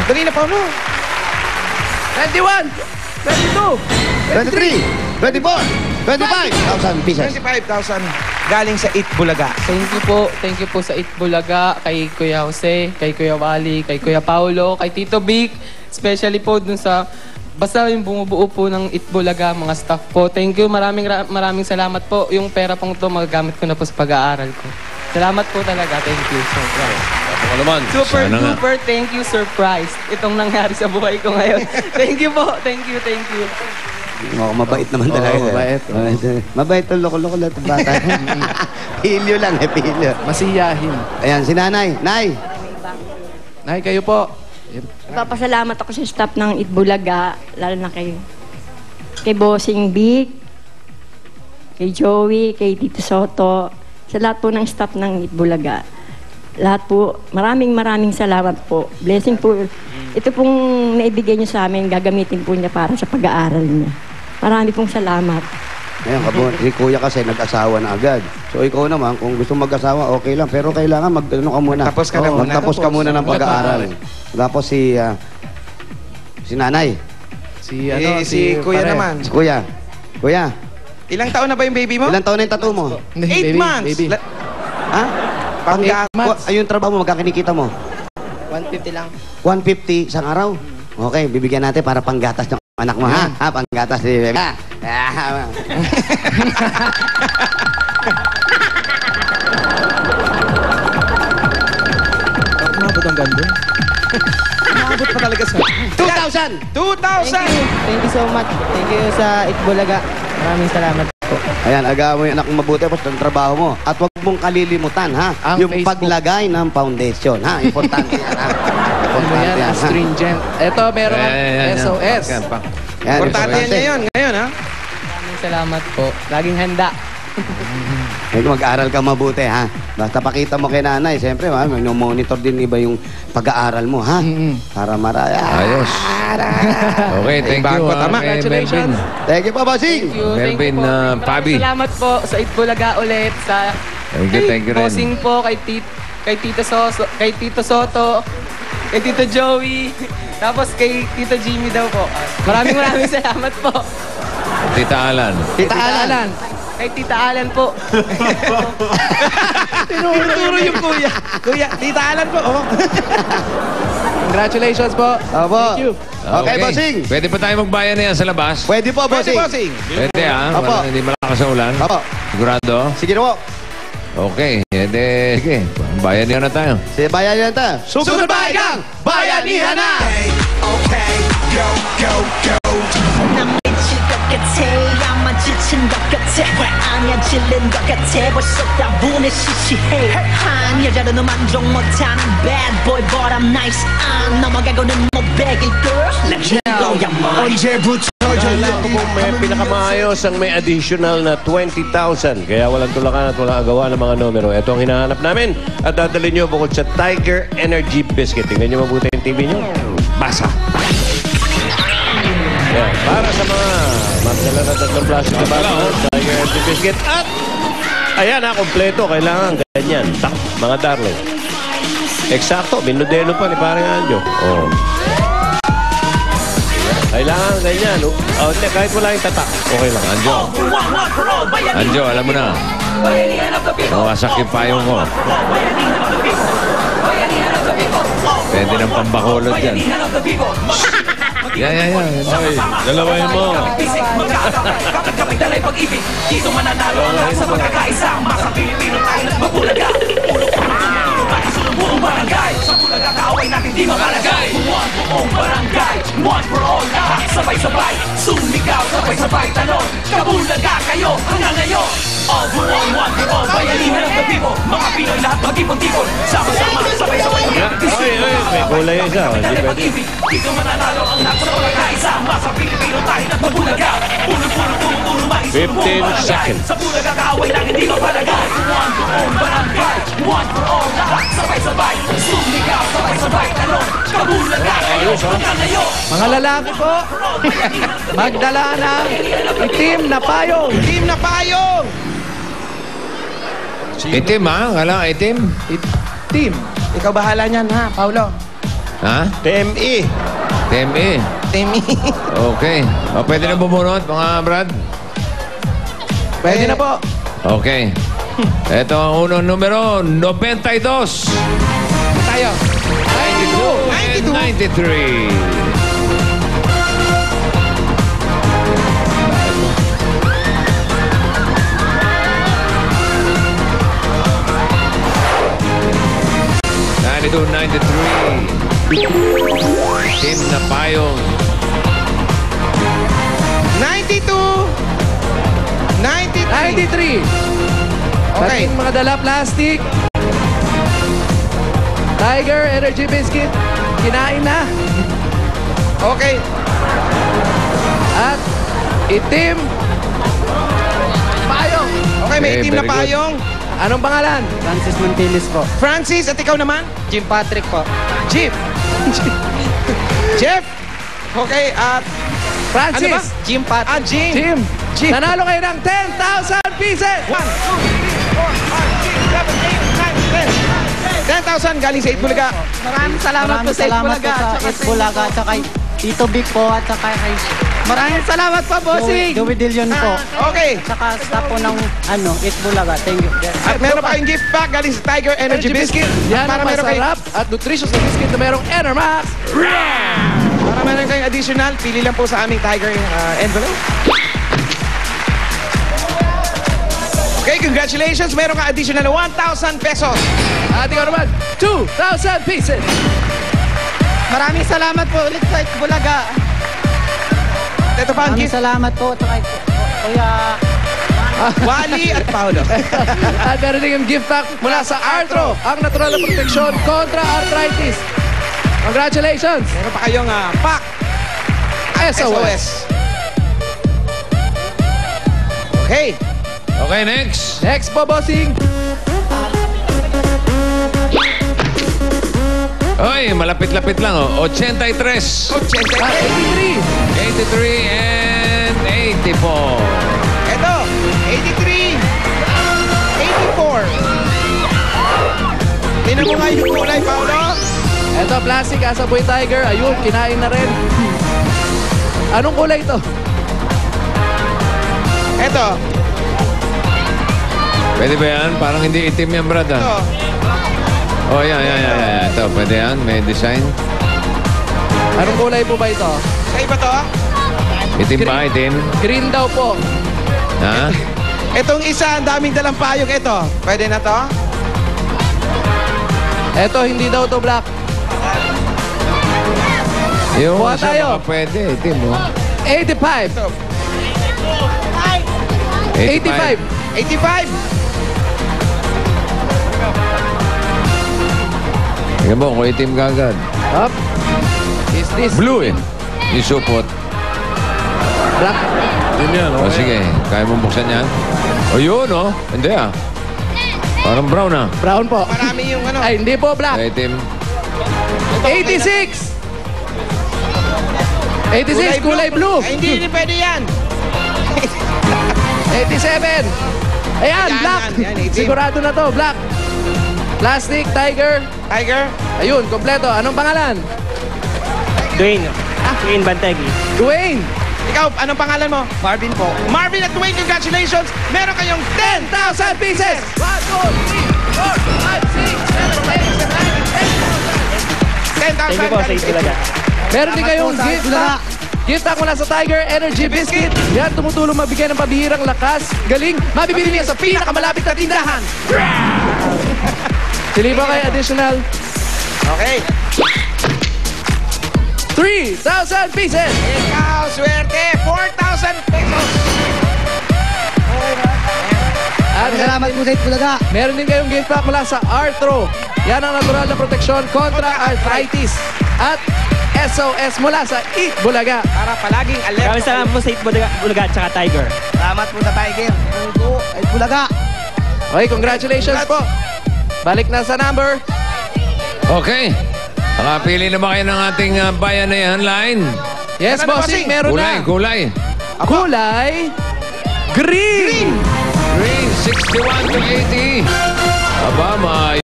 Dali na, Paulo. 21, 22, 23, 24, 25,000 pieces. 25,000 galing sa Itbulaga. Thank you po sa Itbulaga, kay Kuya Jose, kay Kuya Wally, kay Kuya Paulo, kay Tito Vic, especially po dun sa basta yung bumubuo po ng Itbulaga, mga staff po. Thank you, maraming salamat po. Yung pera pong to magagamit ko na po sa pag-aaral ko. Salamat po talaga. Thank you. Super duper thank you, surprise. Itong nangyari sa buhay ko ngayon. Thank you po. Thank you. Oh, mabait naman talaga. Mabait. Mabait ang loko-loko lahat ng bata. Pilyo lang pilyo. Masiyahin. Ayan, si Nanay. Nay! Nay, kayo po. Papasalamat ako sa staff ng Itbulaga, lalo na kay Bossing Big, kay Joey, kay Tito Soto, sa lahat po ng staff ng Itbulaga. Lahat po, maraming salamat po. Blessing po. Ito pong naibigay niyo sa amin, gagamitin po niya para sa pag-aaral niya. Marami pong salamat. Ngayon, si Kuya kasi nag-asawa na agad. So ikaw naman, kung gusto mag-asawa, okay lang. Pero kailangan mag-ano ka muna. Magtapos ka na muna. Magtapos ka muna ng pag-aaral. Tapos si Nanay. Si Kuya naman. Si Kuya. Kuya. Ilang taon na ba yung baby mo? Ilang taon na yung tattoo mo? 8 months. Ha? Panggat. Ayun trabaho mo, magkakinikita mo? 150 lang. 150 isang araw? Okay, bibigyan natin para panggatas ng anak mo, ha? Ha, panggatas ni bebe. Umabot ang ganda. Umabot pa talaga sa 2,000! 2,000! Thank you so much. Thank you sa Itbulaga. Maraming salamat po. Ayan, agaw mo yung anak mong mabuti tapos ang trabaho mo. At huwag mong kalilimutan, ha? Ang yung Facebook. paglagay ng foundation, ha? Importante yan, ha? Importante Yan, yan, ha? astringent. Ito, meron ang SOS. Yan, Importante yan ngayon, ha? Maraming salamat po. Laging handa. Mag-aaral ka mabuti, ha? Basta pakita mo kay nanay, siyempre, ha? Monitor din iba yung pag-aaral mo, ha? Para maraya. Ayos. Okay, thank you. Congratulations. Thank you po, bossing. Melvin, Pabi. Maraming salamat po sa Itbulaga ulit. Sa Thank you rin. Bossing po, kay Tito Soto, kay Tito Joey, tapos kay Tito Jimmy daw po. Maraming salamat po. Tita Alan. Tita Alan. Kay Tita Alan po. Tinuturo yung kuya. Kuya, Tita Alan po. Oh. Congratulations po. Opo. Thank you. Okay, bossing. Pwede pa tayo magbayan na yan sa labas? Pwede po, Pwede, bossing. bossing. Pwede, ha? Opo. Hindi malakas sa ulan? Opo. Sigurado? Sige na po. Okay. Sige. Bayanihan na tayo. Sige, bayanihan ta. Susunod bayan, bayanihan na! Okay, go, go, go. 난 미칠 것 같아 아마 지친 것 같아 왜 아니야 질린 것 같아 벌써 따분해 시시해 한 여자로는 만족 못하는 bad boy but I'm nice 안 넘어가고는 못 베길 girl Let me blow your mind 언제부터 Alam ko kung may pinakamaayos ang may additional na 20,000. Kaya walang tulakan at walang agawa ng mga numero. Ito ang hinahanap namin. At dadalhin nyo bukod sa Tiger Energy Biscuit. Tingnan nyo mabuti yung TV nyo. Basa. Yan. Para sa mga magdala na tatlong plastic na bago, Tiger Energy Biscuit. At ayan ha, kompleto. Kailangan ganyan. Tak, mga darling. Eksakto. Minudelo pa ni Parang Anjo. Oh. Kailangan ganyan. Kahit wala yung tatak. Okay lang. Anjo, alam mo na. Nawasak yung payong ko. Pwede ng pambakulot dyan. Yeah. Ay, dalawain mo. Dito mananalo ang sa pagkakaisa. Masa Pilipino tayo na mabulaga. Buong barangay sa Bulaga kaaway natin di makalagay. Buong barangay, one for all. Lahat sabay-sabay, sumigaw sabay-sabay talon. Kabulaga kayo hanggang ngayon. All for all, one for all. Bayanihan ng people, mga Pinoy lahat mag-ipon-tipon. Sama-sama, sabay-sabay. May kulay yung isa. Dito mananalo ang lahat sa pagkakaisa. Masa Pilipino tayo na mabulaga. Puno-puno, mais. 15 seconds. Sa Bulaga kaaway natin di makalagay. One for all, barangay, one for all. Lahat sabay-sabay, sumigaw sabay-sabay talon. Kabulaga kayo hanggang ngayon. Mga lalaki po, magdala ng itim na payong. Team na payong! Itim, ha? Kailangan itim. Itim. Ikaw bahala niyan, ha, Paulo? Ha? TME. TME. Timmy. Okay. O, pwede na bumunot, mga Brad? Pwede na po. Okay. Ito ang unang numero, 92. Tayo. 92 and 93. Ito, 93. Team na Payong. 92. 93. 93. Okay. Dating mga dala plastic. Tiger, energy biscuit. Kinain na. Okay. At itim. Payong. Okay, may Okay, itim na very good. payong. Anong pangalan? Francis Mantilis po. Francis, at ikaw naman? Jim Patrick po. Jeff. Jeff. Okay, at Francis. ano ba? Jim Patrick. Jim. Jim. Jim. Nanalo kayo ng 10,000 pieces. 1, 2, 3, 4, 5, 6, 7, 8, 9, 10. 10,000 galing sa Itbulaga. Maraming salamat po sa Itbulaga. Itbulaga at saka Tito Big po at saka kay... Maraming salamat pa, bossing. Joey Dillon po. Okay. At saka staff po ng Itbulaga. Thank you. At meron pa kayong gift pack galing sa Tiger Energy Biscuit. Yan Para ang meron kayong, masarap at nutritious na biscuit na merong Enermax. para meron kayong additional, pili lang po sa aming Tiger envelope. Okay, congratulations. Meron ka additional na 1,000 pesos. At ikaw naman, 2,000 pieces. Maraming salamat po ulit sa Itbulaga. Ito pa ang Maraming gift. salamat po at saka Kuya... Wally at Paolo. At meron din yung gift pack mula sa Arthro, ang natural na proteksyon kontra arthritis. Congratulations! Meron pa kayong pack. SOS. Okay. Okay, next. Next po, bossing. Oy, malapit-lapit lang, oh. 83. 83. 83. 83 and 84. Ito, 83. 84. Tingnan mo nga yung kulay, Paolo. Ito, plastic, Asaboy Tiger. Ayun, kinain na rin. Anong kulay ito? Ito. Pwede ba yan? Parang hindi itim yan, Brad, Ito. ah. Oh, yan. Ito, pwede yan. May design. Anong kulay po ba ito? Sa iba to? Itim ba? Itim? Green daw po. Ha? Itong isa, ang daming dalang payong. Ito, pwede na to? Ito, hindi daw to black. Yung Kuha isa tayo. baka pwede. Itim, oh. 85. 85. 85. Tingnan mo, kung itim ka agad. Up. Is this Blue, eh. Yung supot. black? Yun yan, O, sige. Kaya mong buksan yan? O, yun, oh. Hindi, ah. Parang brown, ah. Brown po. Marami yung ano. Ay, hindi po black. Itim. 86. 86, kulay blue. Ay, hindi pwede yan. 87. Ayan, Yan, black. yan, itim. Sigurado na to, black. Plastic, Tiger. Tiger. Ayun, kompleto. Anong pangalan? Dwayne. Dwayne Bantegi. Dwayne. Ikaw, anong pangalan mo? Marvin po. Marvin at Dwayne, congratulations. Meron kayong 10,000 pieces. 1, 2, 3, 4, 5, 6, 7, 8, 9, 10,000. 10,000. Thank you po sa Itbulaga. Meron din kayong gift pack. Gift pack mula sa Tiger Energy Biscuit. Yan, tumutulong magbigay ng pabihirang lakas. Galing, mabibili niya sa pinakamalapit na tindahan. Sili ba kayo additional? Okay. 3,000 pieces. Ikaw, swerte. 4,000 pesos. At Salamat po sa Itbulaga. meron din kayong gift pack mula sa Arthro. Yan ang natural na proteksyon kontra arthritis. At SOS mula sa Itbulaga. Para palaging alert. Maraming salamat po sa Itbulaga at saka Tiger. Salamat po sa Tiger. Itbulaga. Okay, congratulations po. Balik na sa number. Okay. Nakapili na ba kayo ng ating bayanayan line? Yes, Ano na, bossing, bossing? meron Kulay, na. kulay. Kulay green. Green, 61 to 80. Aba,